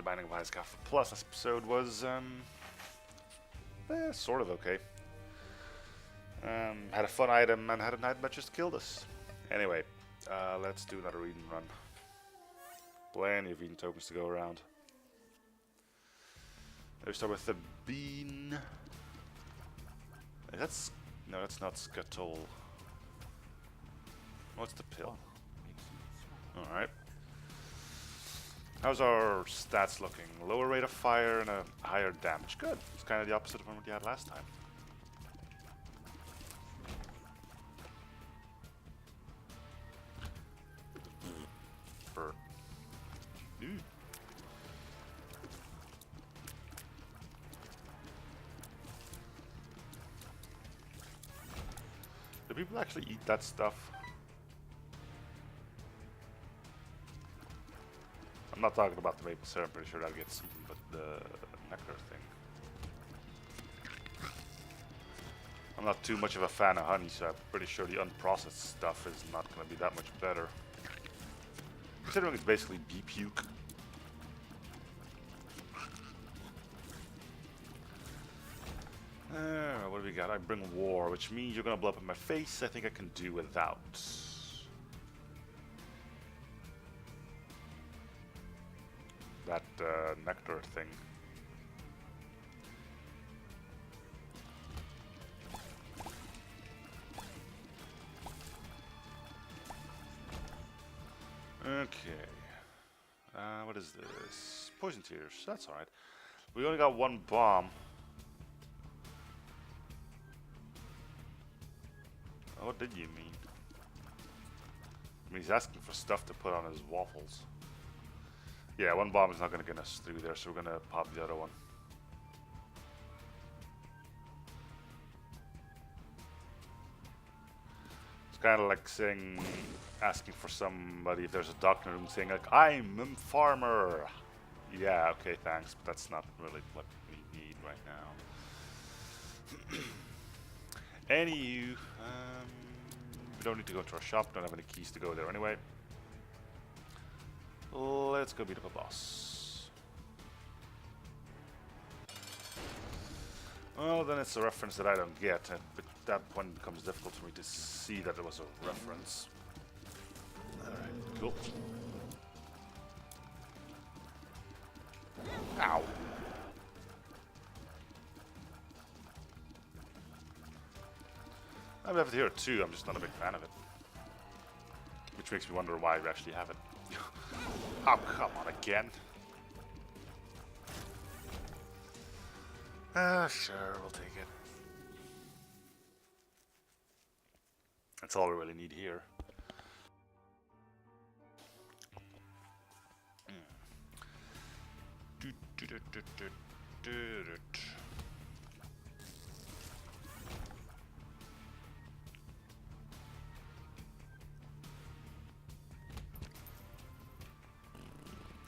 The Binding of Isaac Alpha Plus. This episode was sort of okay. Had a fun item and had an item that just killed us. Anyway, let's do another Eden run. Plenty of Eden tokens to go around. Let's start with the bean. That's not Scuttle. What's the pill? Alright. How's our stats looking? Lower rate of fire and a higher damage. Good. It's kind of the opposite of what we had last time. Burn. Ooh. Do people actually eat that stuff? I'm not talking about the maple syrup, I'm pretty sure that gets eaten, but the nectar thing. I'm not too much of a fan of honey, so I'm pretty sure the unprocessed stuff is not going to be that much better. Considering it's basically bee puke. What do we got? I bring war, which means you're going to blow up in my face. I think I can do without. That nectar thing. Okay. What is this? Poison tears. That's alright. We only got one bomb. What did you mean? I mean, he's asking for stuff to put on his waffles. Yeah, one bomb is not going to get us through there, so we're going to pop the other one. It's kind of like saying, asking for somebody, if there's a doctor in the room, saying like, I'm a farmer. Yeah, okay, thanks, but that's not really what we need right now. Anywho, we don't need to go to our shop, don't have any keys to go there anyway. Let's go beat up a boss. Well, then it's a reference that I don't get, and at that point it becomes difficult for me to see that it was a reference. Alright, cool. Ow! I have it here too, I'm just not a big fan of it. Which makes me wonder why we actually have it. Oh, come on again. Sure, we'll take it. That's all we really need here.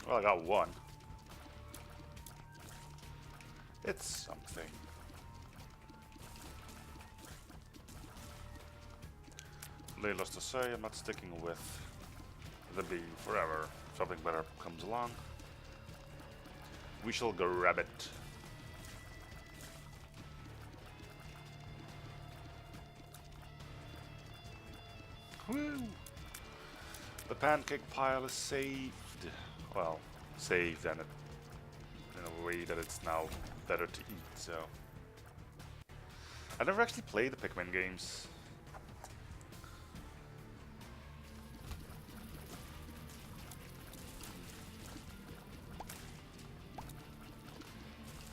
Well, I got one. It's something. Needless to say, I'm not sticking with the beam forever. If something better comes along, we shall grab it. Woo! The pancake pile is saved. Well, saved and in a way that it's now better to eat, so. I never actually played the Pikmin games.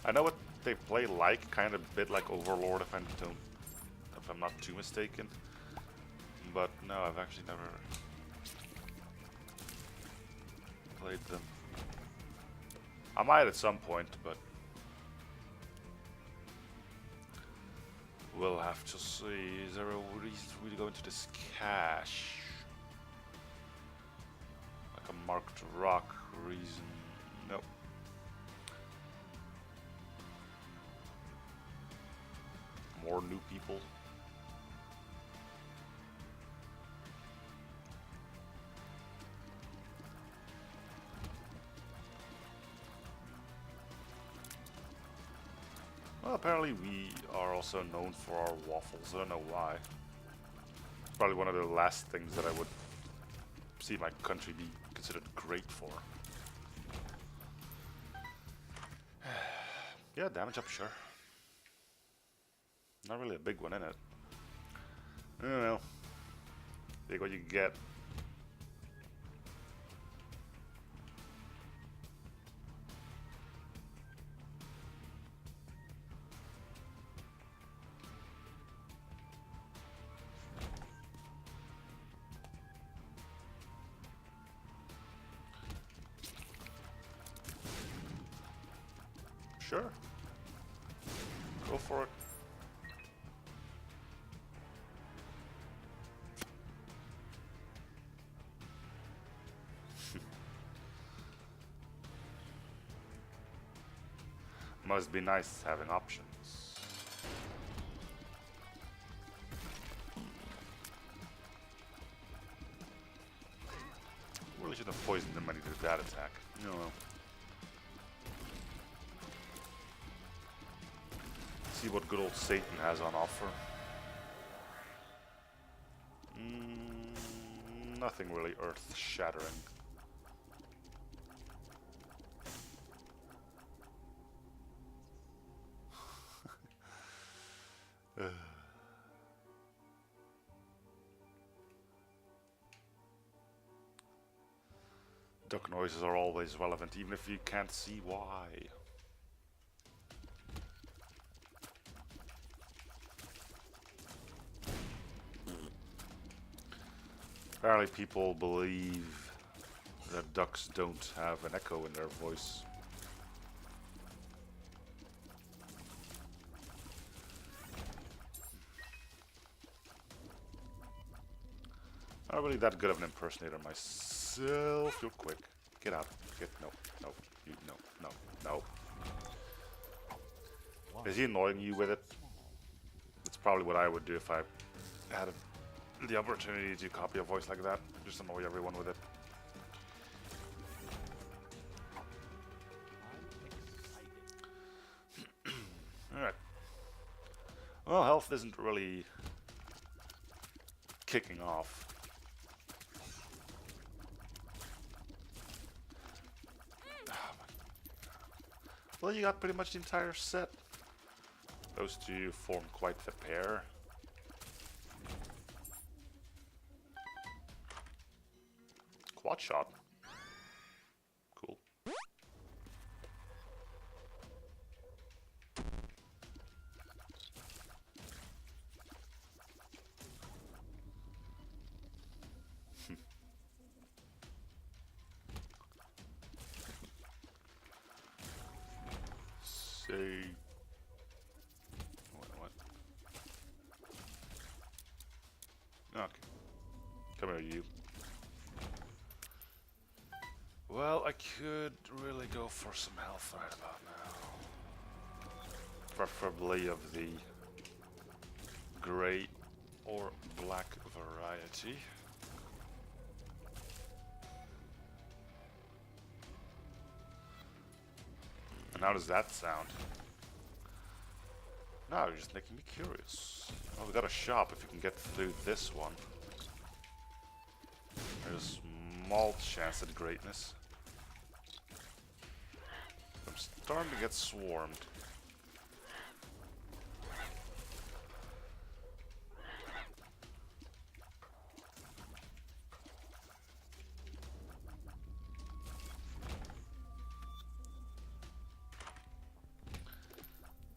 I know what they play like, kind of a bit like Overlord if I'm not too mistaken. But no, I've actually never played them. I might at some point, but we'll have to see. Is there a reason for me to go into this cache? Like a marked rock reason? Nope. More new people. Well, apparently we are also known for our waffles. I don't know why. It's probably one of the last things that I would see my country be considered great for. Yeah, damage up, sure. Not really a big one in it. I don't know. Take what you get. Sure. Go for it. Must be nice having options. Really should have poisoned the money to that attack. No. See what good old Satan has on offer. Nothing really earth-shattering. Duck noises are always relevant, even if you can't see why. Apparently people believe that ducks don't have an echo in their voice. Not really that good of an impersonator myself. You're quick. Get out. No. You, no. Is he annoying you with it? That's probably what I would do if I had the opportunity to copy a voice like that. Just annoy everyone with it. Alright. Well, health isn't really kicking off. Well, you got pretty much the entire set. Those two form quite the pair. Quad shot. Cool. Say... What? Okay. Come here, you. Well, I could really go for some health right about now. Preferably of the grey or black variety. And how does that sound? No, you're just making me curious. Well, we got a shop if you can get through this one. There's a small chance at greatness. I'm starting to get swarmed.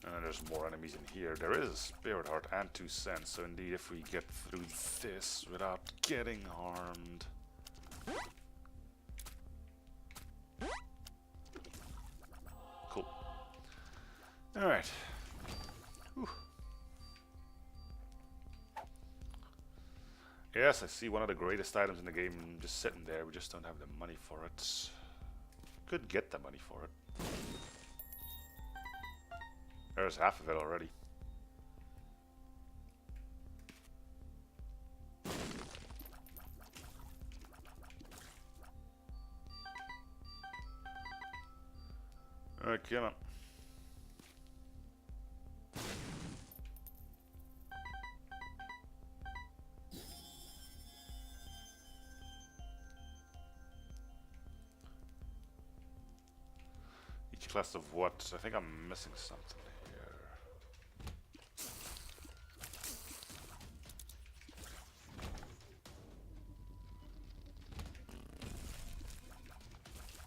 And there's more enemies in here. There is a Spirit Heart and 2 cents, so indeed if we get through this without getting harmed... Cool. Alright. Yes, I see one of the greatest items in the game just sitting there. We just don't have the money for it. Could get the money for it. There's half of it already. Alright, come on. checklist of what? I think I'm missing something here.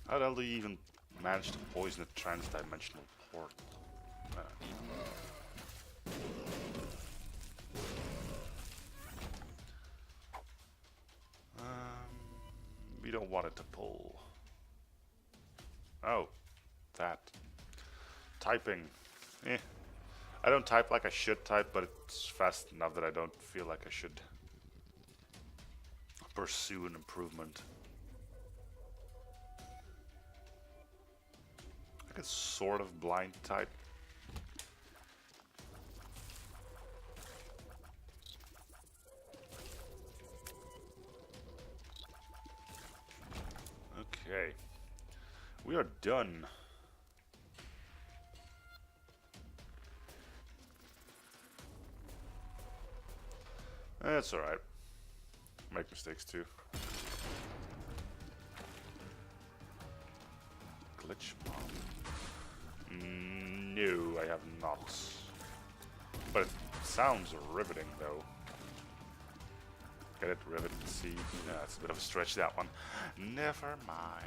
How the hell do you even manage to poison a trans-dimensional portal? We don't want it to pull. Oh, that. Typing. Eh. I don't type like I should type, but it's fast enough that I don't feel like I should pursue an improvement. I can sort of blind type. Okay. We are done. That's alright. Make mistakes too. Glitch bomb. No, I have not. But it sounds riveting though. Get it? Rivet, see? Yeah, it's a bit of a stretch, that one. Never mind.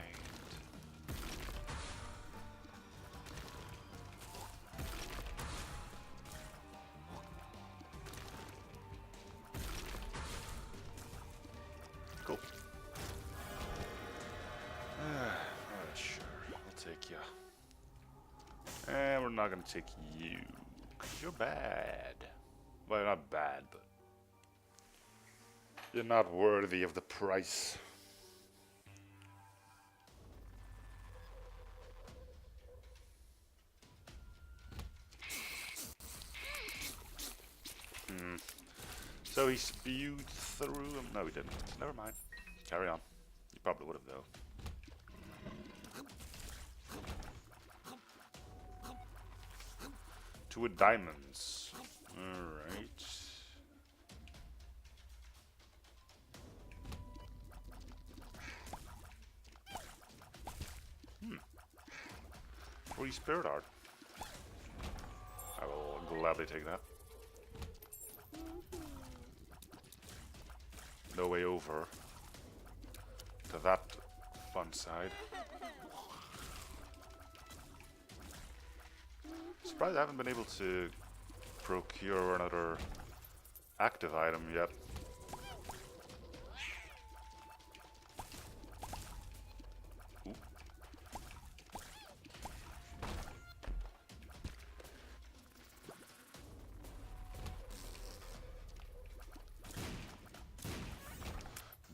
Cool. Sure, I'll take ya. And we're not gonna take you, 'cause you're bad. Well, not bad, but you're not worthy of the price. So he spewed through him. No, he didn't. Never mind. Carry on. You probably would have, though. 2 with diamonds. Alright. Free spirit art. I will gladly take that. No way over to that fun side. Surprised I haven't been able to procure another active item yet. Ooh.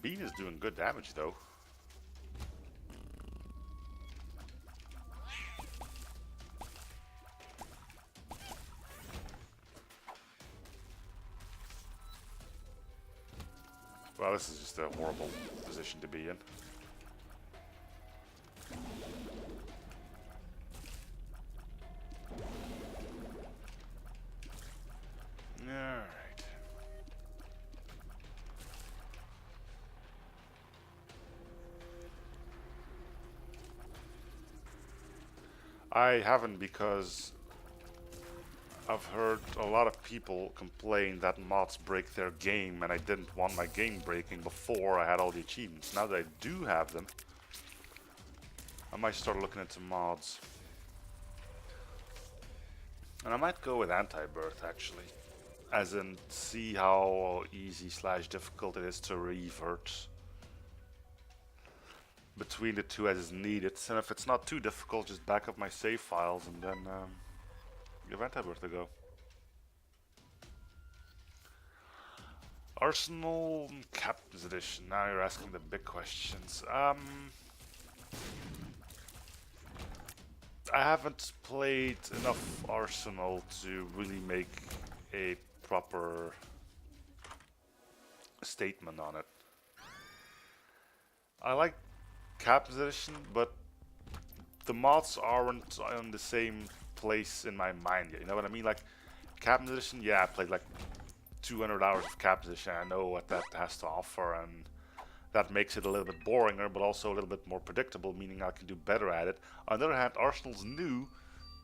Bean is doing good damage though. Well, this is just a horrible position to be in. Alright. I haven't because I've heard a lot of people complain that mods break their game, and I didn't want my game breaking before I had all the achievements. Now that I do have them, I might start looking into mods. And I might go with Afterbirth actually, as in see how easy / difficult it is to revert between the two as is needed, and if it's not too difficult, just back up my save files and then give Afterbirth a go. Arsenal Captain's Edition. Now you're asking the big questions. I haven't played enough Arsenal to really make a proper statement on it. I like Captain's Edition, but the mods aren't on the same place in my mind yet. You know what I mean? Like Captain's Edition, yeah, I played like 200 hours of Captain's Edition. I know what that has to offer, and That makes it a little bit boringer, but also a little bit more predictable, meaning I can do better at it. On the other hand, Arsenal's new,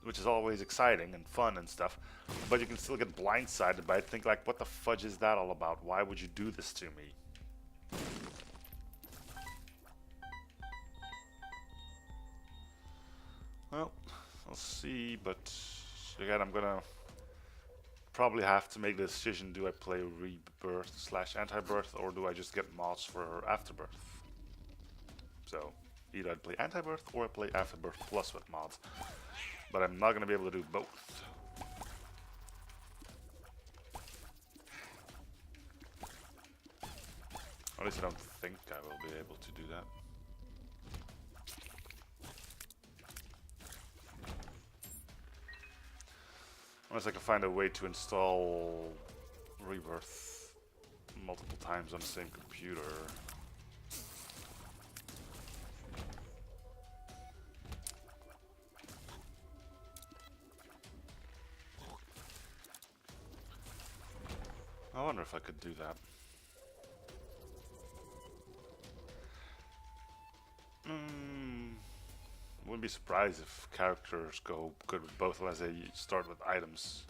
which is always exciting and fun and stuff, but you can still get blindsided by it. Think like, what the fudge is that all about? Why would you do this to me? Well, I'll see, but again, I'm gonna probably have to make the decision, do I play Rebirth / Anti-Birth, or do I just get mods for Afterbirth? So, either I'd play Anti-Birth or I play Afterbirth Plus with mods. But I'm not gonna be able to do both. At least I don't think I will be able to do that. Unless I can find a way to install Rebirth multiple times on the same computer. I wonder if I could do that. Wouldn't be surprised if characters go good with both unless they start with items.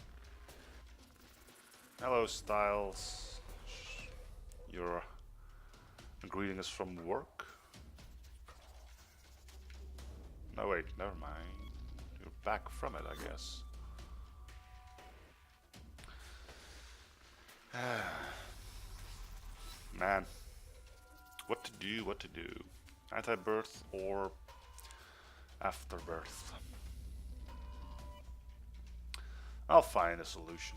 Hello, Styles. Your greeting is from work? No, wait, never mind. You're back from it, I guess. Man. What to do, what to do. Anti-birth or Afterbirth. I'll find a solution.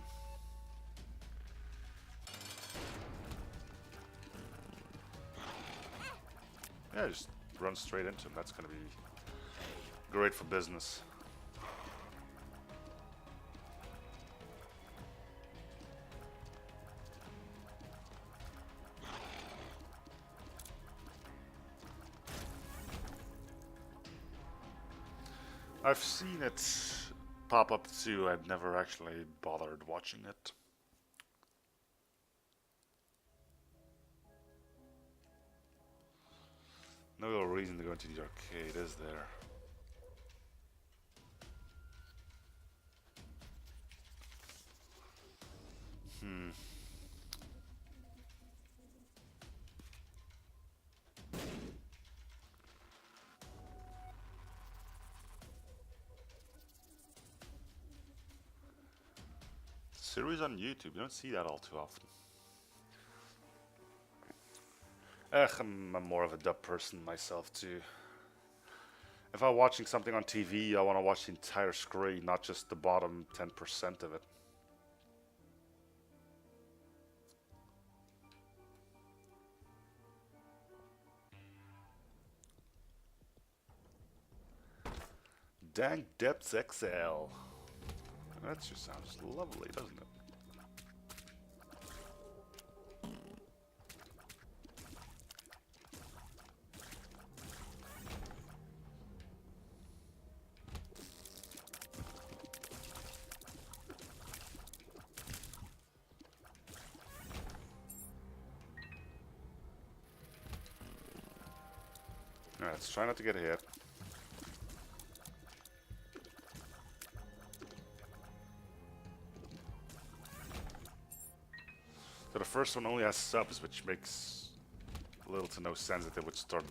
Yeah, just run straight into him. That's gonna be great for business. I've seen it pop up too. I've never actually bothered watching it. No real reason to go into the arcade, is there? Series on YouTube, you don't see that all too often. I'm more of a dub person myself too. If I'm watching something on TV, I want to watch the entire screen, not just the bottom 10% of it. Dang Depths XL. That just sounds lovely, doesn't it? Alright, let's try not to get hit. So the first one only has subs, which makes little to no sense that they would start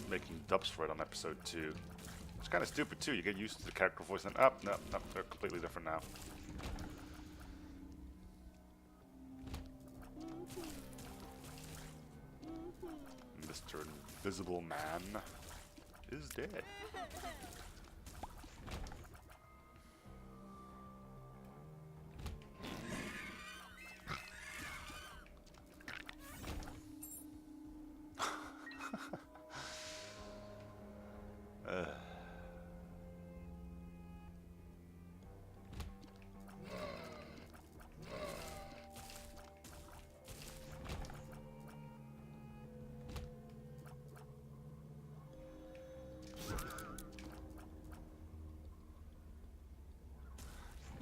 making dubs for it on episode 2. It's kind of stupid too, you get used to the character voice and no, they're completely different now. Mr. Invisible Man is dead.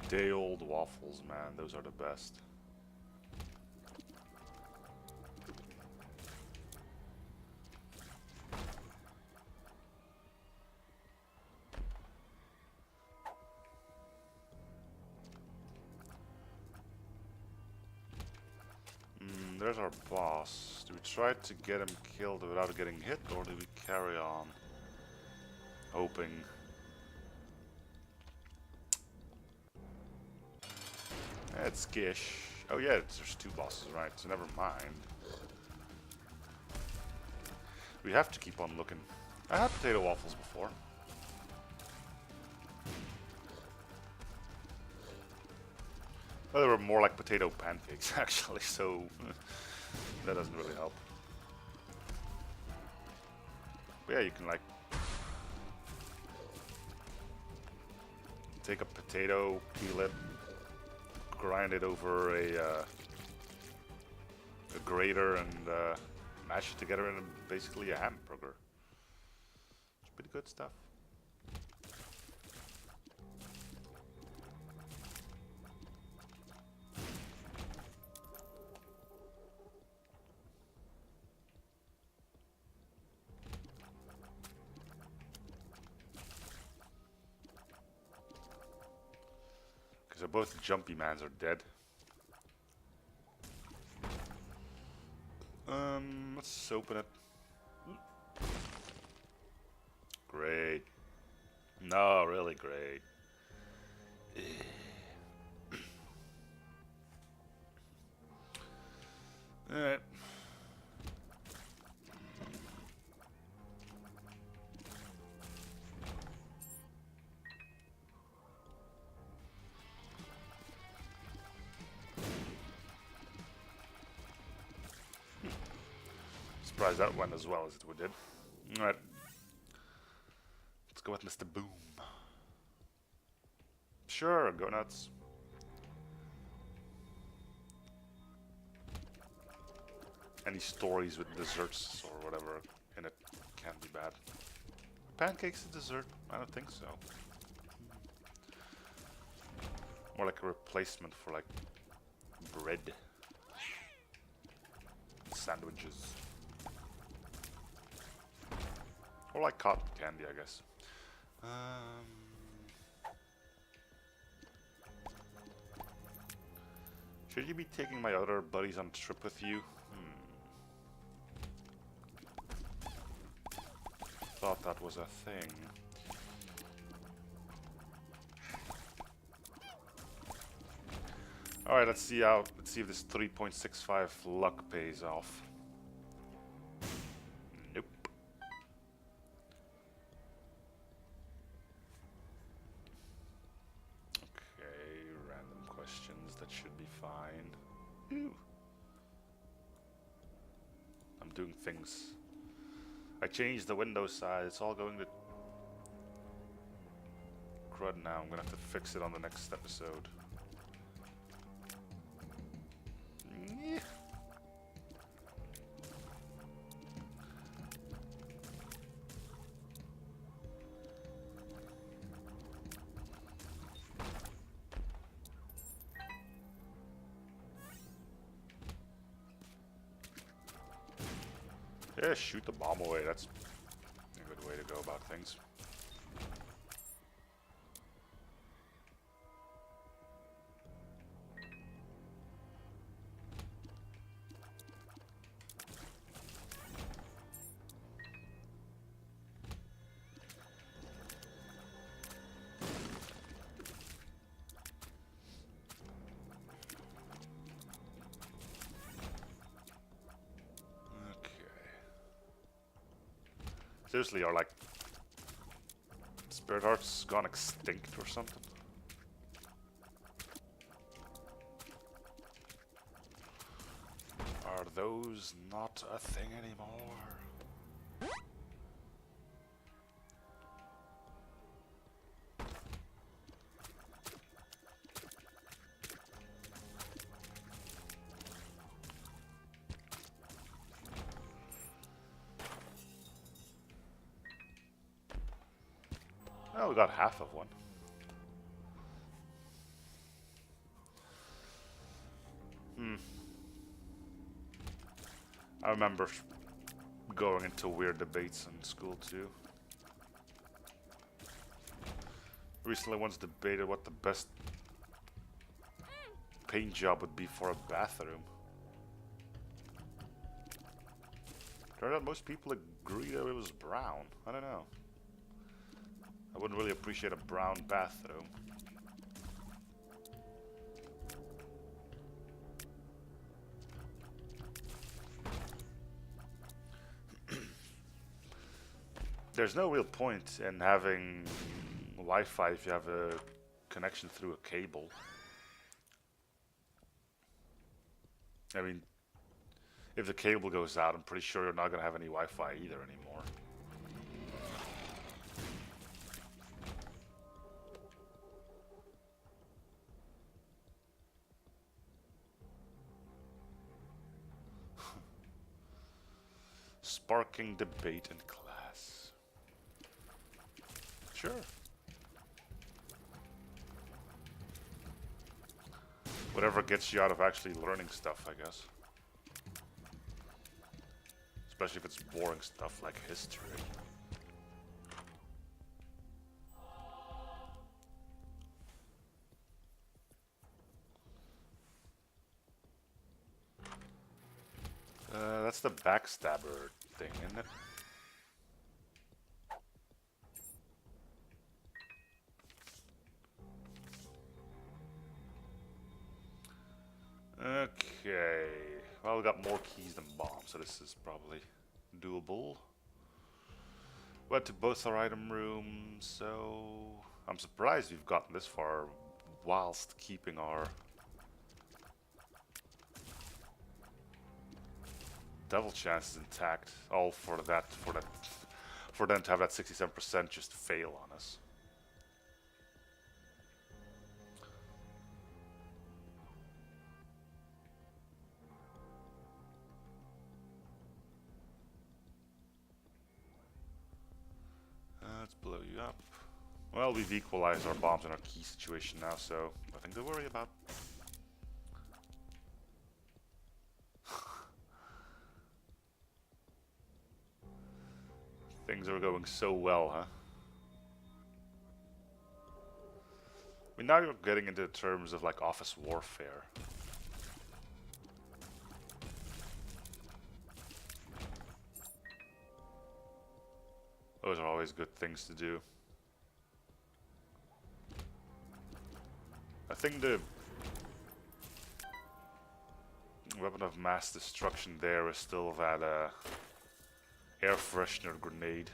Day-old waffles, man, those are the best. there's our boss. Do we try to get him killed without getting hit, or do we carry on? Hoping. It's Gish. Oh yeah, there's two bosses, right? So never mind. We have to keep on looking. I had potato waffles before. Well, they were more like potato pancakes, actually, so that doesn't really help. But yeah, you can, like, take a potato, peel it, grind it over a grater, and mash it together in basically a hamburger. It's pretty good stuff. So both jumpy mans are dead. Let's open it. Great. No, really great. Alright. Surprised that went as well as it did. Alright. Let's go with Mr. Boom. Sure, go nuts. Any stories with desserts or whatever in it can be bad. Pancakes a dessert? I don't think so. More like a replacement for like bread. Sandwiches. Or like cotton candy, I guess. Should you be taking my other buddies on a trip with you? Thought that was a thing. Alright, let's see if this 3.65 luck pays off. Nope. Okay, random questions, that should be fine. Ew. I'm doing things. I changed the window size, it's all going to crud now. I'm gonna have to fix it on the next episode. Yeah, shoot the bomb away. That's a good way to go about things. Seriously, are like spirit hearts gone extinct or something? Are those not a thing anymore? Oh, we got half of one. I remember going into weird debates in school too. Recently once debated what the best paint job would be for a bathroom. Turns out most people agree that it was brown. I don't know. I wouldn't really appreciate a brown bath though. There's no real point in having Wi-Fi if you have a connection through a cable. I mean, if the cable goes out, I'm pretty sure you're not going to have any Wi-Fi either anymore. Sparking debate in class. Sure. Whatever gets you out of actually learning stuff, I guess. Especially if it's boring stuff like history. That's the backstabber thing, isn't it? Okay. Well, we got more keys than bombs, so this is probably doable. Went to both our item rooms, so I'm surprised we've gotten this far whilst keeping our devil chances intact. All for them to have that 67% just fail on us. Let's blow you up. Well, we've equalized our bombs and our key situation now, so nothing to worry about. Things are going so well, huh? I mean, now you're getting into terms of like office warfare. Those are always good things to do. I think the weapon of mass destruction there is still that air freshener grenade.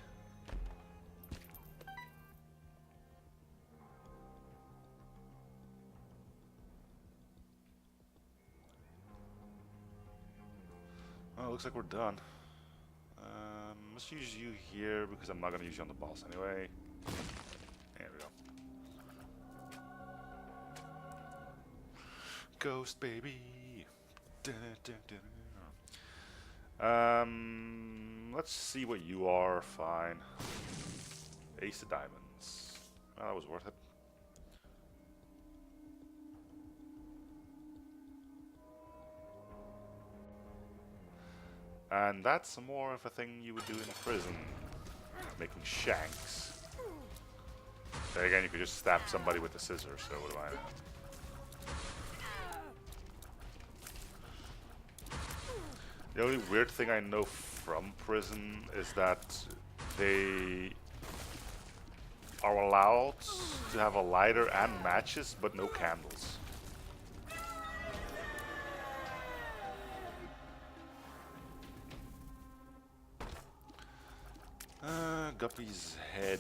Well, looks like we're done. Let's use you here because I'm not going to use you on the boss anyway. There we go. Ghost baby. Dun, dun, dun, dun. Let's see what you are. Fine. Ace of diamonds. Well, that was worth it. And that's more of a thing you would do in prison. Making shanks. Then again, you could just stab somebody with a scissors, so what do I know? The only weird thing I know from prison is that they are allowed to have a lighter and matches, but no candles. Guppy's head.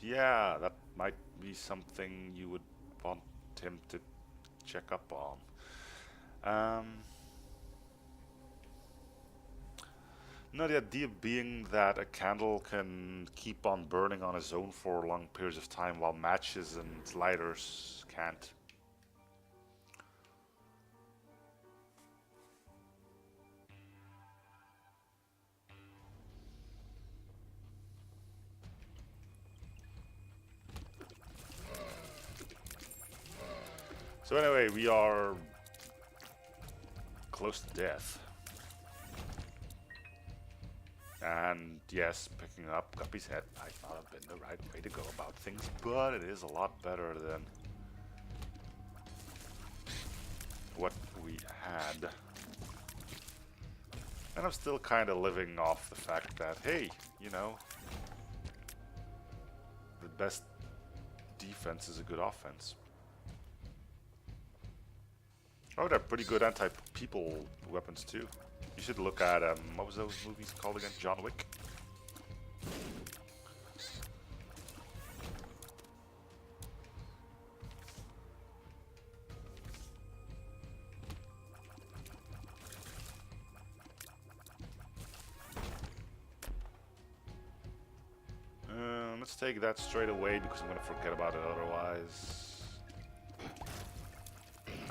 Yeah, that might be something you would want him to check up on. No, the idea being that a candle can keep on burning on its own for long periods of time, while matches and lighters can't. So anyway, we are close to death. And yes, picking up Guppy's head might not have been the right way to go about things, but it is a lot better than what we had. And I'm still kind of living off the fact that, hey, you know, the best defense is a good offense. Oh, they're pretty good anti-people weapons too. You should look at, what was those movies called again? John Wick? Let's take that straight away because I'm gonna forget about it otherwise.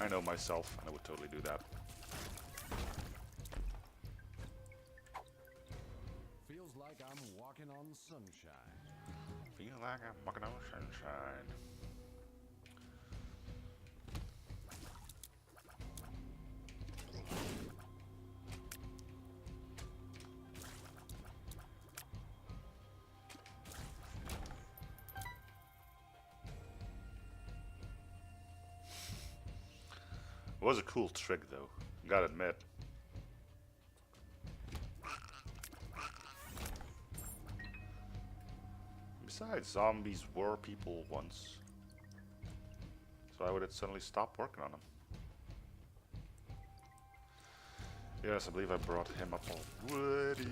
I know myself, and I would totally do that. Feels like I'm walking on sunshine. Feel like I'm walking on sunshine. It was a cool trick though, gotta admit. Besides, zombies were people once. So why would it suddenly stop working on them? Yes, I believe I brought him up already.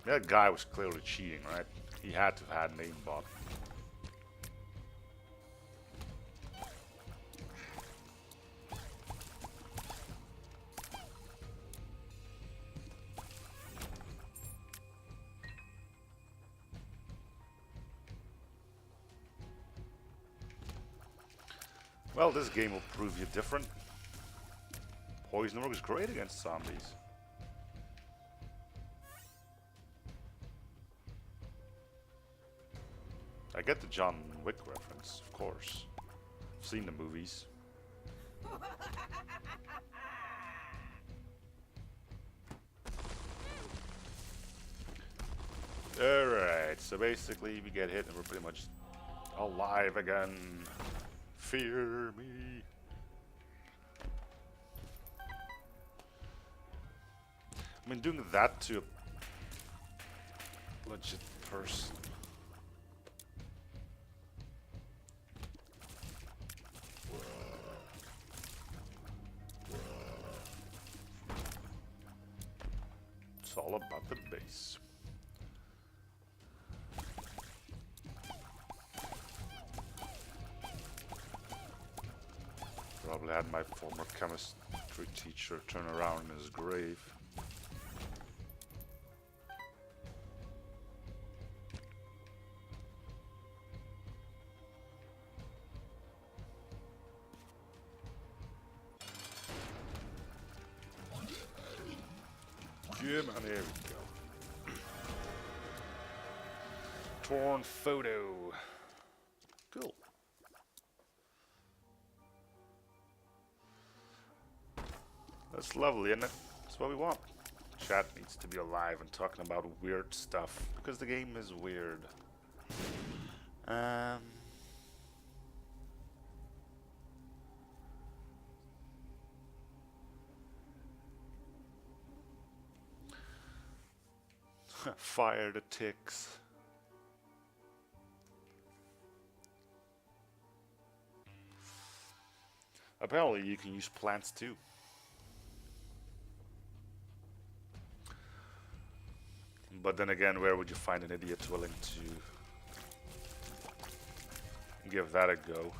That guy was clearly cheating, right? He had to have had an aimbot. Well, this game will prove you different. Poison works great against zombies. I get the John Wick reference, of course. I've seen the movies. Alright, so basically we get hit and we're pretty much alive again. Fear me. I mean, doing that to a legit person. It's all about the base. Probably had my former chemistry teacher turn around in his grave. Yeah, man, there we go. Torn photo. Cool. That's lovely, isn't it? That's what we want. Chat needs to be alive and talking about weird stuff because the game is weird. Fire the ticks. Apparently you can use plants too. But then again, where would you find an idiot willing to give that a go?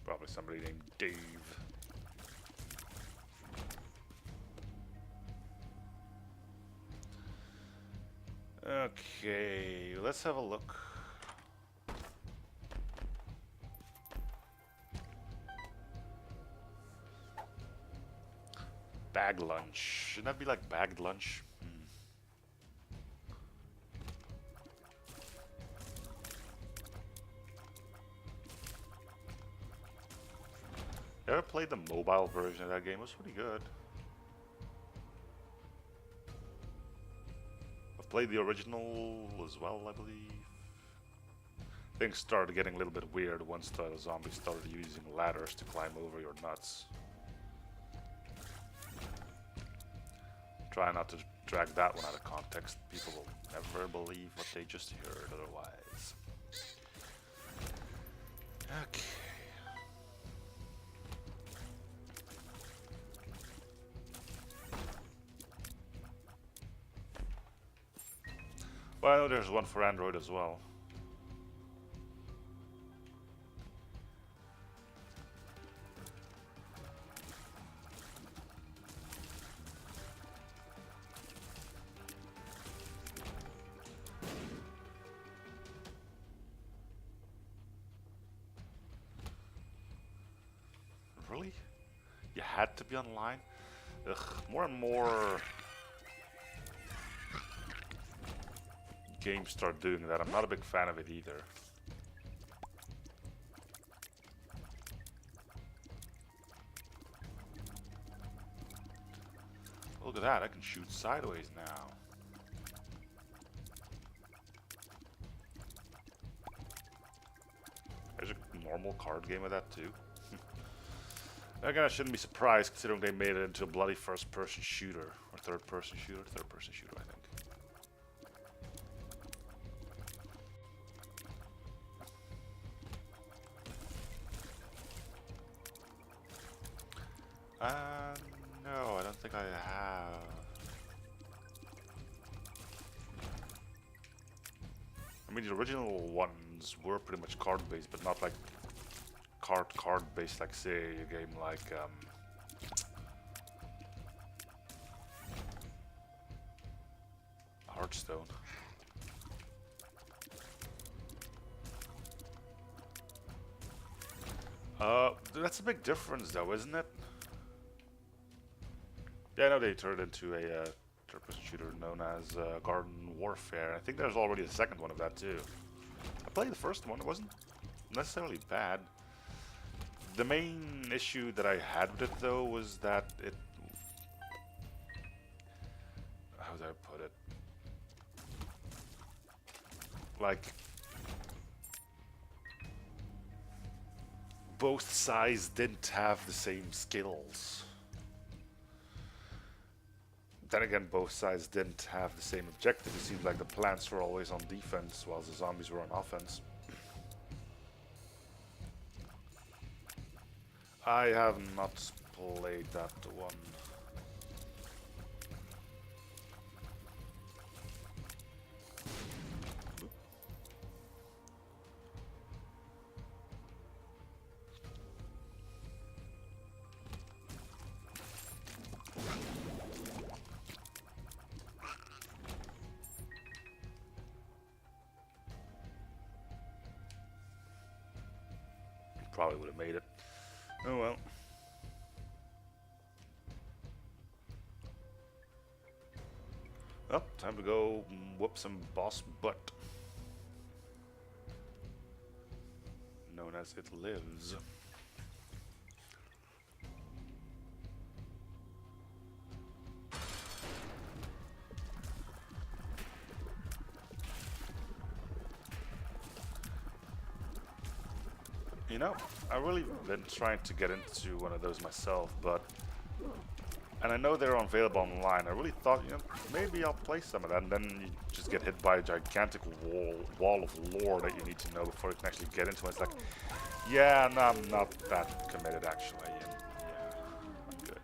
Probably somebody named Dave. Okay, let's have a look. Bag lunch. Shouldn't that be like bagged lunch? I ever played the mobile version of that game? It was pretty good. I've played the original as well, I believe. Things started getting a little bit weird once the zombies started using ladders to climb over your nuts. Try not to drag that one out of context. People will never believe what they just heard otherwise. Okay. Well, I know there's one for Android as well. Really? You had to be online? Ugh, more and more games start doing that. I'm not a big fan of it either. Look at that, I can shoot sideways now. There's a normal card game of that too. Again, I shouldn't be surprised considering they made it into a bloody first-person shooter. Or third-person shooter? Third-person shooter, I think. No, I don't think I have. I mean, the original ones were pretty much card-based, but not like card-based, like say a game like Hearthstone. That's a big difference, though, isn't it? Yeah, I know they turned into a third-person shooter known as Garden Warfare. I think there's already a second one of that too. I played the first one; it wasn't necessarily bad. The main issue that I had with it, though, was that it... How do I put it? Like... both sides didn't have the same skills. Then again, both sides didn't have the same objective. It seemed like the plants were always on defense, while the zombies were on offense. I have not played that one. Probably would have made it. Oh well. Oh, time to go whoop some boss butt. Known as It Lives. You know, I've really been trying to get into one of those myself, and I know they're available online. I really thought, you know, maybe I'll play some of that, and then you just get hit by a gigantic wall of lore that you need to know before you can actually get into it. It's like, yeah, no, I'm not that committed, actually. And yeah, I'm good.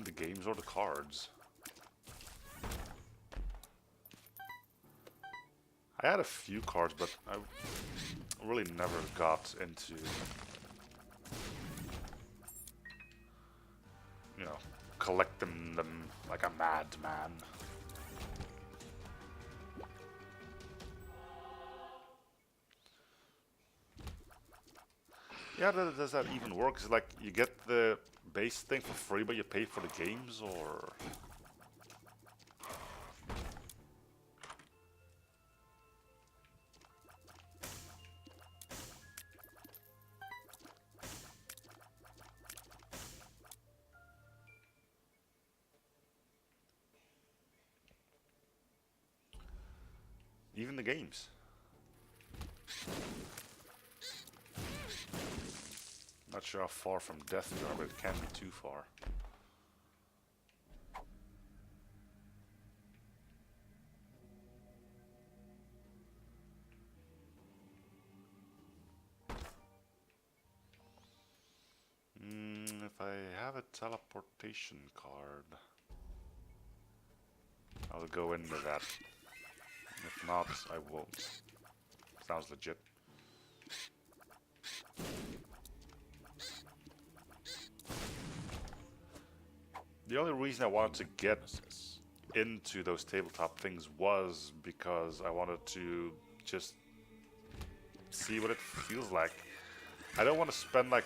The games or the cards? I had a few cards, but I really never got into, you know, collecting them like a madman. Yeah, does that even work? Is it like you get the base thing for free, but you pay for the games, or? Even the games. Not sure how far from death we are, but it can't be too far. If I have a teleportation card, I'll go into that. If not, I won't. Sounds legit. The only reason I wanted to get into those tabletop things was because I wanted to just see what it feels like. I don't want to spend like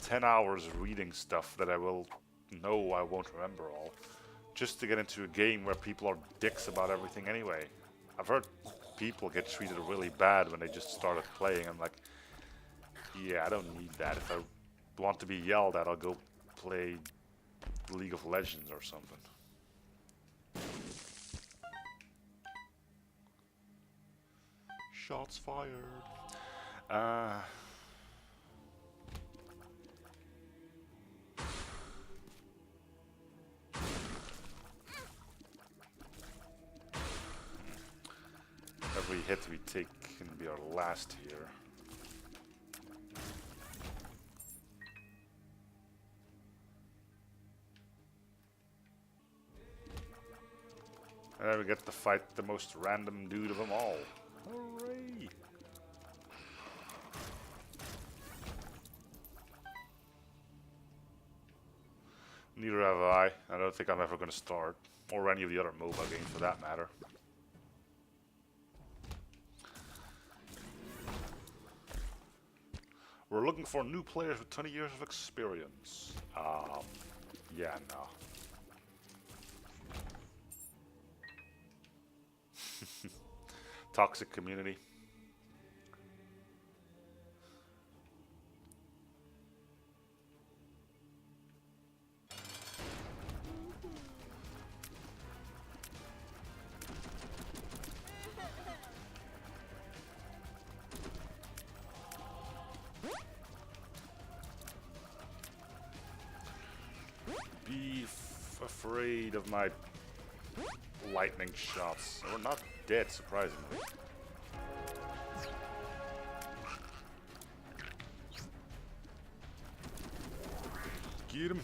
10 hours reading stuff that I will know I won't remember all, just to get into a game where people are dicks about everything anyway. I've heard people get treated really bad when they just started playing. I'm like, yeah, I don't need that. If I want to be yelled at, I'll go play League of Legends or something. Shots fired. Every hit we take can be our last here. And then we get to fight the most random dude of them all. Hooray! Neither have I. I don't think I'm ever going to start. Or any of the other mobile games for that matter. We're looking for new players with 20 years of experience. Yeah, no. Toxic community. Be afraid of my lightning shots. We're not dead, surprisingly. Get him.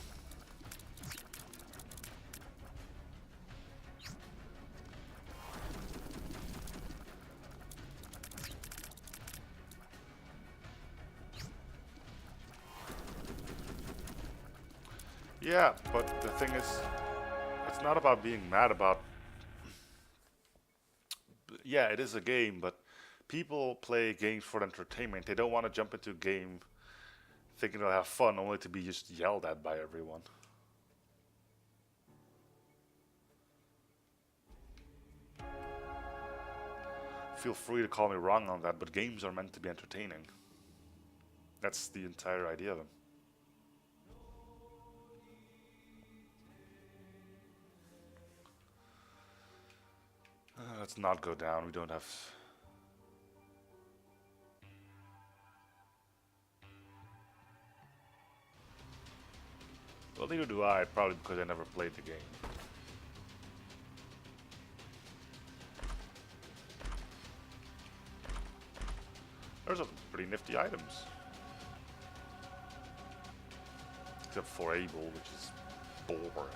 Yeah, but the thing is, it's not about being mad about... Yeah, it is a game, but people play games for entertainment. They don't want to jump into a game thinking they'll have fun, only to be just yelled at by everyone. Feel free to call me wrong on that, but games are meant to be entertaining. That's the entire idea of them. Let's not go down, we don't have... Well, neither do I, probably because I never played the game. There's some pretty nifty items. Except for Able, which is boring.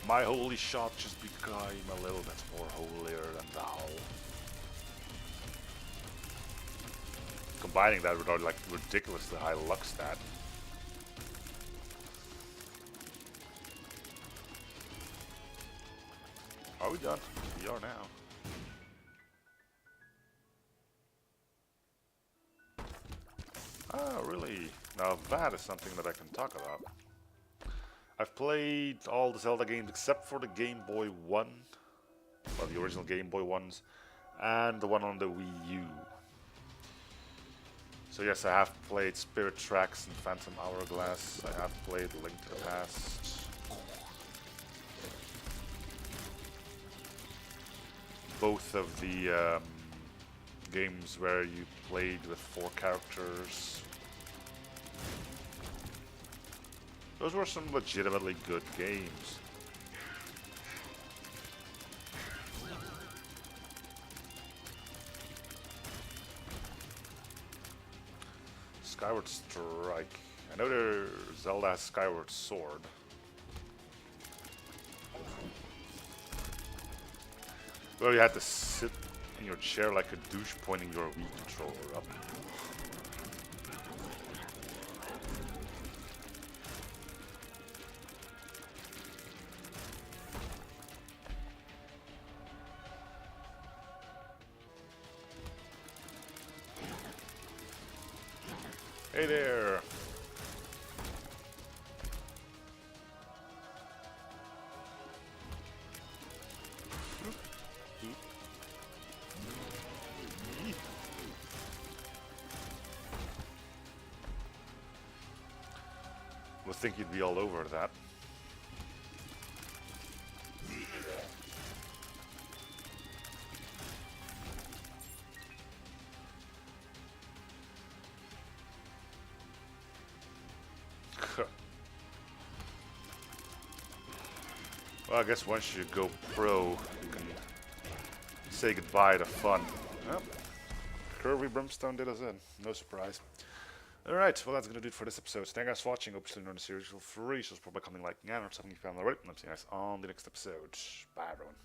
My holy shot just became a little bit more holier than thou. Combining that with our like ridiculously high luck stat. Are we done? We are now. that is something that I can talk about. I've played all the Zelda games except for the Game Boy 1, well, the original Game Boy ones, and the one on the Wii U. So yes, I have played Spirit Tracks and Phantom Hourglass. I have played Link to the Past. Both of the games where you played with 4 characters. Those were some legitimately good games. Skyward Strike. I know there's Zelda has Skyward Sword. Well, you had to sit in your chair like a douche pointing your Wii controller up. Hey there! Would think you'd be all over that. Well, I guess once you go pro, you can say goodbye to fun. Yep. Curvy Brimstone did us in. No surprise. Alright, well that's going to do it for this episode. Thank you guys for watching. Hope you're learning the series for free. So it's probably coming like again or something you found already. And I'll see you guys on the next episode. Bye everyone.